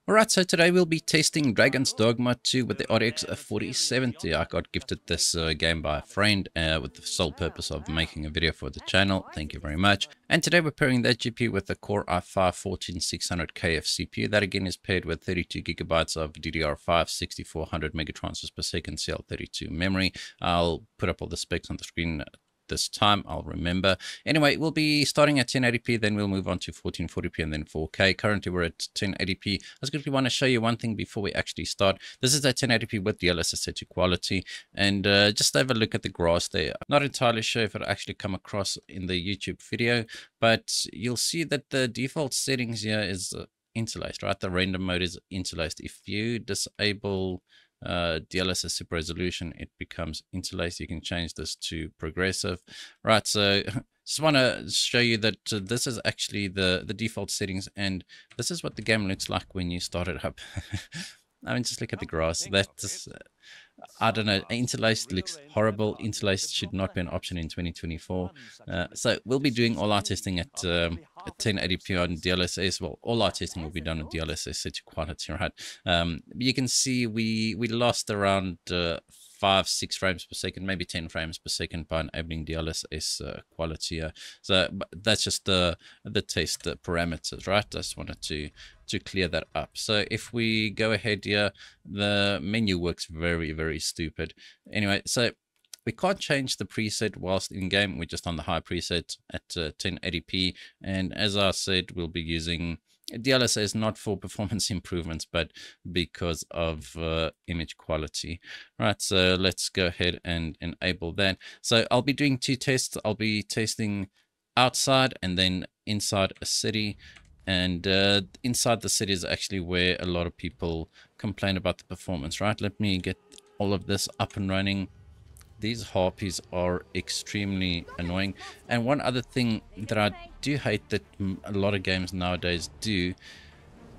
Alright, so today we'll be testing Dragon's Dogma 2 with the RTX 4070. I got gifted this game by a friend with the sole purpose of making a video for the channel. Thank you very much. And today we're pairing that GPU with the Core i5-14600KF CPU. That again is paired with 32GB of DDR5 6400 megatransfers per second CL32 memory. I'll put up all the specs on the screen this time, I'll remember. Anyway, we'll be starting at 1080p, then we'll move on to 1440p and then 4K. Currently we're at 1080p. I just quickly want to show you one thing before we actually start. This is at 1080p with DLSS set to quality, and just have a look at the grass there. I'm not entirely sure if it'll actually come across in the YouTube video, but you'll see that the default settings here is interlaced, right? The render mode is interlaced. If you disable DLSS Super Resolution, it becomes interlaced. You can change this to progressive, right? So just want to show you that this is actually the default settings, and this is what the game looks like when you start it up. I mean, just look at the grass. That's I don't know, interlaced looks horrible. Interlaced should not be an option in 2024. So we'll be doing all our testing at 1080p on DLSS. Well, all our testing will be done on DLSS set to quality, right? You can see we lost around 5-6 frames per second, maybe 10 frames per second by enabling DLSS quality. So that's just the test parameters, right? I just wanted to clear that up. So if we go ahead here, the menu works very stupid. Anyway, so we can't change the preset whilst in game. We're just on the high preset at 1080p, and as I said, we'll be using DLSS not for performance improvements, but because of image quality. Right, so let's go ahead and enable that. So I'll be doing two tests. I'll be testing outside and then inside a city. And inside the city is actually where a lot of people complain about the performance, right? Let me get all of this up and running. These harpies are extremely annoying. And one other thing that I do hate that a lot of games nowadays do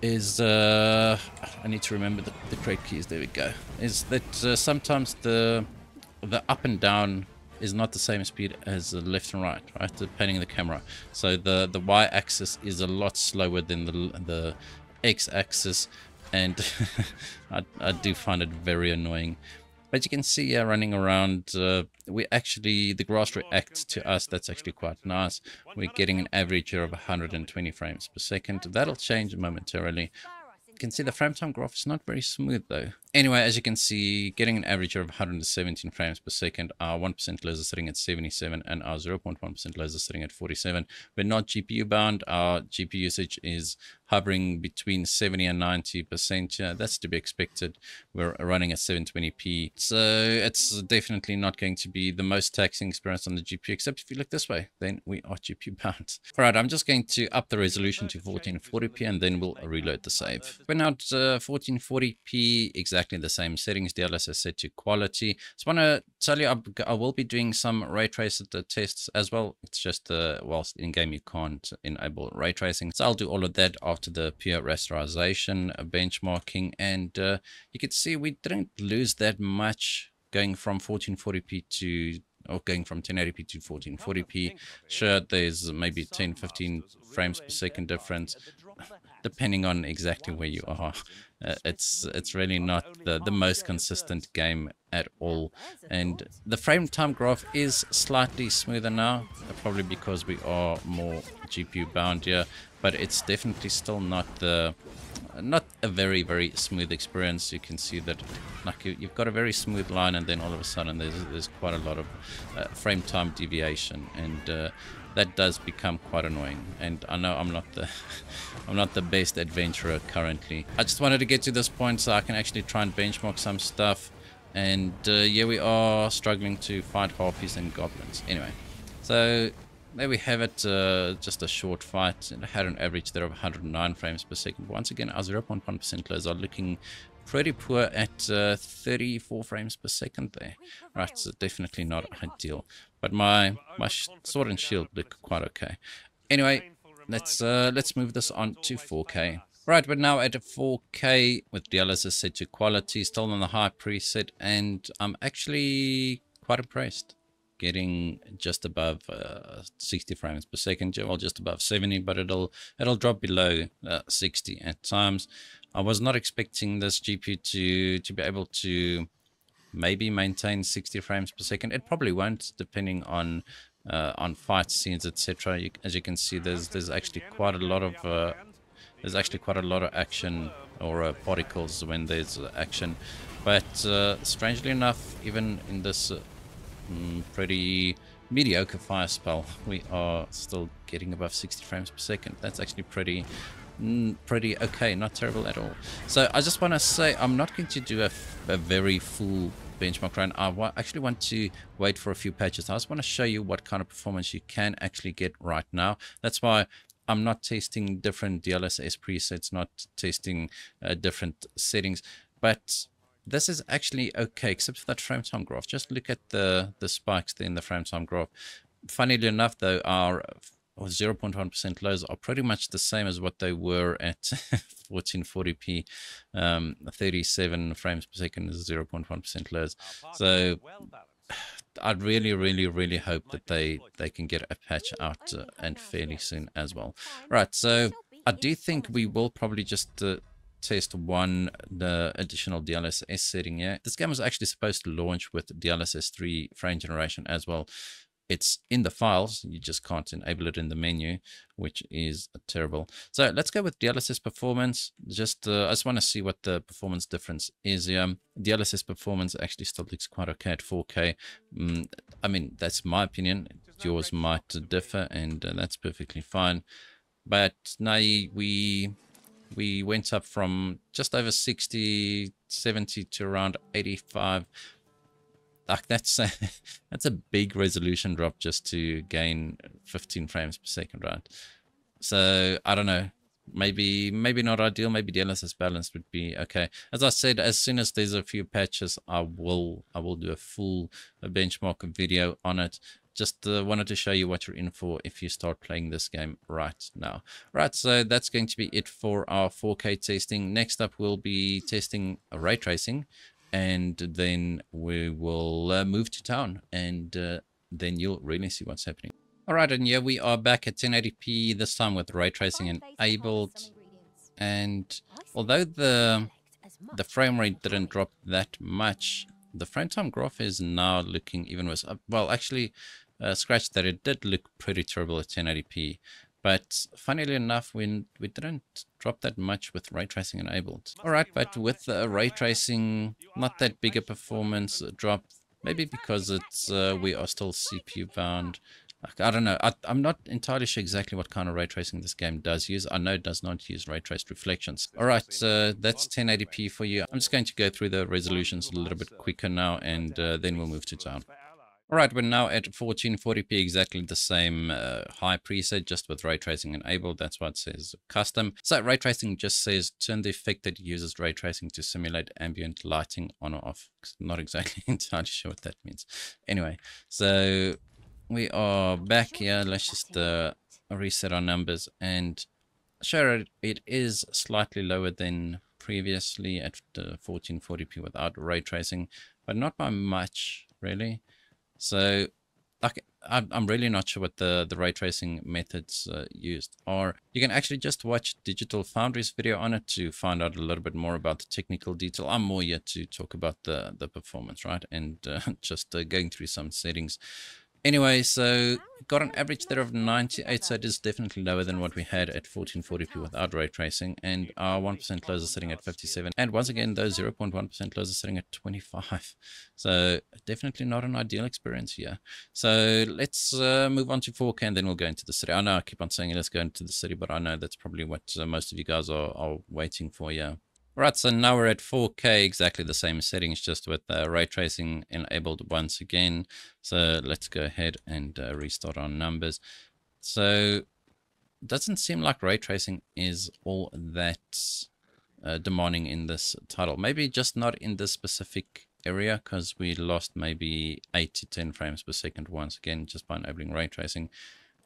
is, I need to remember the correct keys, there we go, is that sometimes the up and down is not the same speed as the left and right, depending on the camera. So the y-axis is a lot slower than the x-axis, and I do find it very annoying. But you can see running around, we actually, the grass reacts to us. That's actually quite nice. We're getting an average here of 120 frames per second. That'll change momentarily. You can see the frame time graph is not very smooth though. Anyway, as you can see, getting an average of 117 frames per second. Our 1% laser sitting at 77 and our 0.1% laser sitting at 47. We're not GPU bound. Our GPU usage is hovering between 70 and 90%. Yeah, that's to be expected. We're running at 720p. So it's definitely not going to be the most taxing experience on the GPU, except if you look this way, then we are GPU bound. All right, I'm just going to up the resolution to 1440p and then we'll reload the save. We're now at 1440p, exactly the same settings, DLSS set to quality. Just want to tell you, I will be doing some ray tracing tests as well. It's just whilst in game you can't enable ray tracing, so I'll do all of that after the pure rasterization benchmarking. And you can see we didn't lose that much going from 1440p to, or going from 1080p to 1440p. Sure, there's maybe 10-15 frames per second difference depending on exactly where you are. It's really not the most consistent game at all, and the frame time graph is slightly smoother now, probably because we are more GPU bound here, but it's definitely still not a very smooth experience. You can see that like you've got a very smooth line, and then all of a sudden there's quite a lot of frame time deviation, and that does become quite annoying. And I know I'm not the best adventurer currently. I just wanted to get to this point so I can actually try and benchmark some stuff, and yeah, we are struggling to find harpies and goblins. Anyway, so there we have it, just a short fight. It had an average there of 109 frames per second. Once again, our 0.1% lows are looking pretty poor at 34 frames per second there. Right, so definitely not ideal. But my sword and shield look quite okay. Anyway, let's move this on to 4K. Right, we're now at a 4K with DLSS set to quality, still on the high preset, and I'm actually quite impressed. getting just above 60 frames per second, well, just above 70, but it'll drop below 60 at times. I was not expecting this GPU to be able to maybe maintain 60 frames per second. It probably won't, depending on fight scenes, etc. As you can see, there's actually quite a lot of action, or particles when there's action. But strangely enough, even in this pretty mediocre fire spell, we are still getting above 60 frames per second. That's actually pretty okay, not terrible at all. So I just want to say, I'm not going to do a very full benchmark run. I actually want to wait for a few patches. I just want to show you what kind of performance you can actually get right now. That's why I'm not testing different DLSS presets, not testing different settings, but this is actually okay, except for that frame time graph. Just look at the spikes there in the frame time graph. Funnily enough, though, our 0.1% lows are pretty much the same as what they were at 1440p. 37 frames per second is 0.1% lows. So I'd really hope that they can get a patch out and fairly soon as well. Right, so I do think we will probably just test the additional DLSS setting here. This game was actually supposed to launch with DLSS3 frame generation as well. It's in the files, you just can't enable it in the menu, which is terrible. So let's go with DLSS performance. I just want to see what the performance difference is here. DLSS performance actually still looks quite okay at 4K. I mean, that's my opinion. Yours might differ, and that's perfectly fine. But now we went up from just over 60, 70 to around 85. Like that's a big resolution drop just to gain 15 frames per second, right? So I don't know, maybe not ideal. Maybe DLSS balance would be okay. As I said, as soon as there's a few patches, I will do a full benchmark video on it. Just wanted to show you what you're in for if you start playing this game right now. Right, so that's going to be it for our 4K testing. Next up, we'll be testing ray tracing, and then we will move to town, and then you'll really see what's happening. All right, and yeah, we are back at 1080p, this time with ray tracing enabled. And although the frame rate didn't drop that much, the frame time graph is now looking even worse. Well, actually, scratch that, it did look pretty terrible at 1080p. But funnily enough, we didn't drop that much with ray tracing enabled. Alright, but with ray tracing, not that big a performance drop. Maybe because it's we are still CPU bound. I don't know. I'm not entirely sure exactly what kind of ray tracing this game does use. I know it does not use ray traced reflections. Alright, that's 1080p for you. I'm just going to go through the resolutions a little bit quicker now, and then we'll move to town. Alright, we're now at 1440p, exactly the same high preset, just with ray tracing enabled. That's why it says custom. So ray tracing just says turn the effect that uses ray tracing to simulate ambient lighting on or off. Not exactly entirely sure what that means. Anyway, so we are back here. Let's just reset our numbers, and sure, it is slightly lower than previously at 1440p without ray tracing, but not by much, really. So I'm really not sure what the ray tracing methods used are. You can actually just watch Digital Foundry's video on it to find out a little bit more about the technical detail. I'm more here to talk about the performance, right? And just going through some settings. Anyway, so got an average there of 98, so it is definitely lower than what we had at 1440p without ray tracing, and our 1% lows are sitting at 57, and once again those 0.1% lows are sitting at 25, so definitely not an ideal experience here. So let's move on to 4K, and then we'll go into the city. I know I keep on saying let's go into the city, but I know that's probably what most of you guys are waiting for. Yeah. Right, so now we're at 4K, exactly the same settings, just with ray tracing enabled once again. So let's go ahead and restart our numbers. So it doesn't seem like ray tracing is all that demanding in this title. Maybe just not in this specific area, because we lost maybe 8 to 10 frames per second once again just by enabling ray tracing.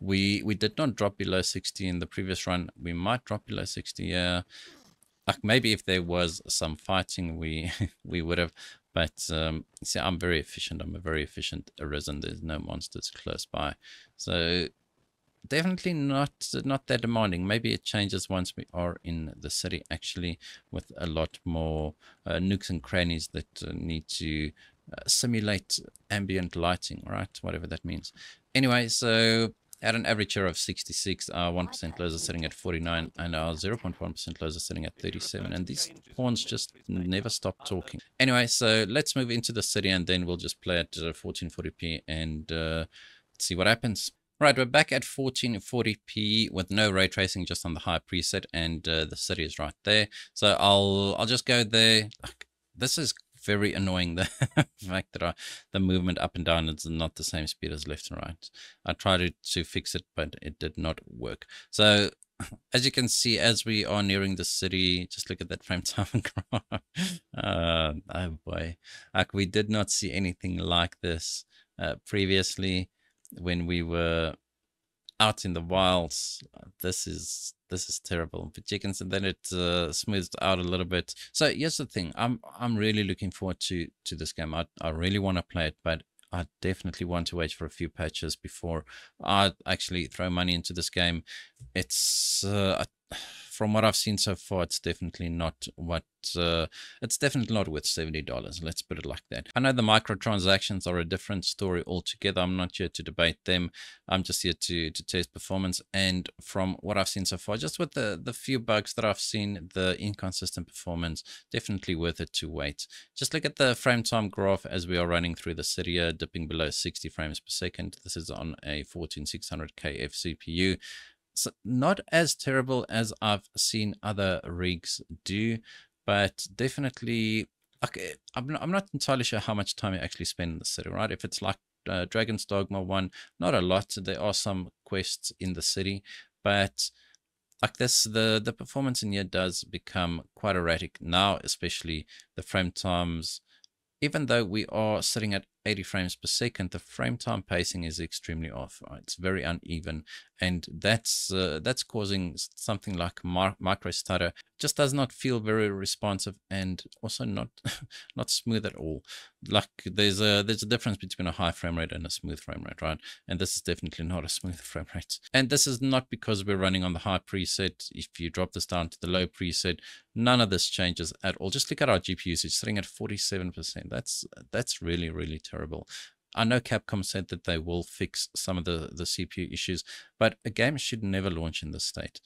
We did not drop below 60 in the previous run. We might drop below 60 here. Like maybe if there was some fighting, we would have, But see, I'm very efficient. I'm a very efficient arisen. There's no monsters close by. So definitely not that demanding. Maybe it changes once we are in the city, actually, with a lot more nooks and crannies that need to simulate ambient lighting, right? Whatever that means. Anyway, so at an average here of 66, our 1% lows are sitting at 49, and our 0.1% lows are sitting at 37. And these pawns just never stop talking. Anyway, so let's move into the city, and then we'll just play at 1440p and see what happens. Right, we're back at 1440p with no ray tracing, just on the high preset, and the city is right there. So I'll just go there. This is very annoying, the fact that the movement up and down is not the same speed as left and right. I tried to fix it, but it did not work. So as you can see, as we are nearing the city, just look at that frame time graph. Oh boy, like we did not see anything like this previously. When we were out in the wilds, this is terrible. But you can see then it smooths out a little bit. So here's the thing: I'm really looking forward to this game. I really want to play it, but I definitely want to wait for a few patches before I actually throw money into this game. It's from what I've seen so far, it's definitely not what it's definitely not worth $70. Let's put it like that. I know the microtransactions are a different story altogether. I'm not here to debate them. I'm just here to test performance. And from what I've seen so far, just with the few bugs that I've seen, the inconsistent performance, definitely worth it to wait. Just look at the frame time graph as we are running through the city here, dipping below 60 frames per second. This is on a 14600K CPU. So not as terrible as I've seen other rigs do, but definitely, okay, I'm not entirely sure how much time you actually spend in the city, right? If it's like Dragon's Dogma 1, not a lot. There are some quests in the city, but like this, the performance in here does become quite erratic now, especially the frame times. Even though we are sitting at 80 frames per second, the frame time pacing is extremely off. Right? It's very uneven, and that's causing something like micro stutter. Just does not feel very responsive, and also not not smooth at all. Like there's a difference between a high frame rate and a smooth frame rate, right? And this is definitely not a smooth frame rate. And this is not because we're running on the high preset. If you drop this down to the low preset, none of this changes at all. Just look at our GPU usage, sitting at 47%. That's really, really terrible. I know Capcom said that they will fix some of the CPU issues, but a game should never launch in this state.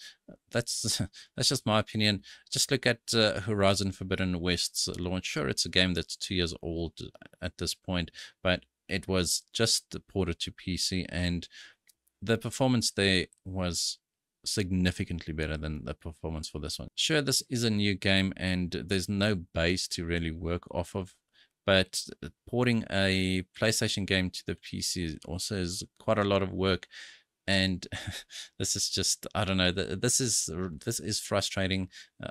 That's just my opinion. Just look at Horizon Forbidden West's launch. Sure, it's a game that's 2 years old at this point, but it was just ported to PC, and the performance there was significantly better than the performance for this one. Sure, this is a new game and there's no base to really work off of, but porting a PlayStation game to the PC also is quite a lot of work. And this is just, I don't know, this is frustrating.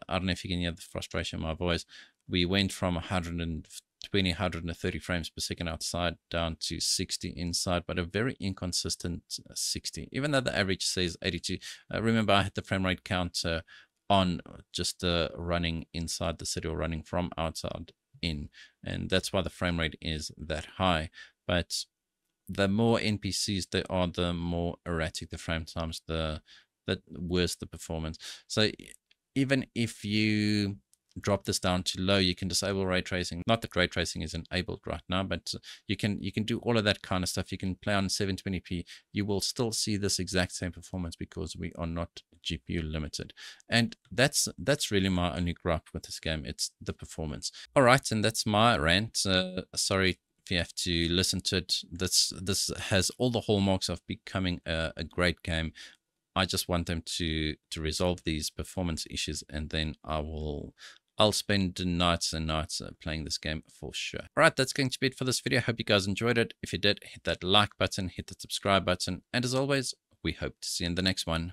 I don't know if you can hear the frustration in my voice. We went from 130 frames per second outside down to 60 inside, but a very inconsistent 60, even though the average says 82. Remember, I had the frame rate counter on just running inside the city or running from outside in, and that's why the frame rate is that high. But the more NPCs there are, the more erratic the frame times, the worse the performance. So even if you drop this down to low, you can disable ray tracing. Not that ray tracing is enabled right now, but you can do all of that kind of stuff. You can play on 720p. You will still see this exact same performance because we are not GPU limited. And that's really my only gripe with this game. It's the performance. All right, and that's my rant. Sorry if you have to listen to it. This has all the hallmarks of becoming a great game. I just want them to resolve these performance issues, and then I'll spend nights and nights playing this game for sure. All right, that's going to be it for this video. I hope you guys enjoyed it. If you did, hit that like button, hit the subscribe button, and as always, we hope to see you in the next one.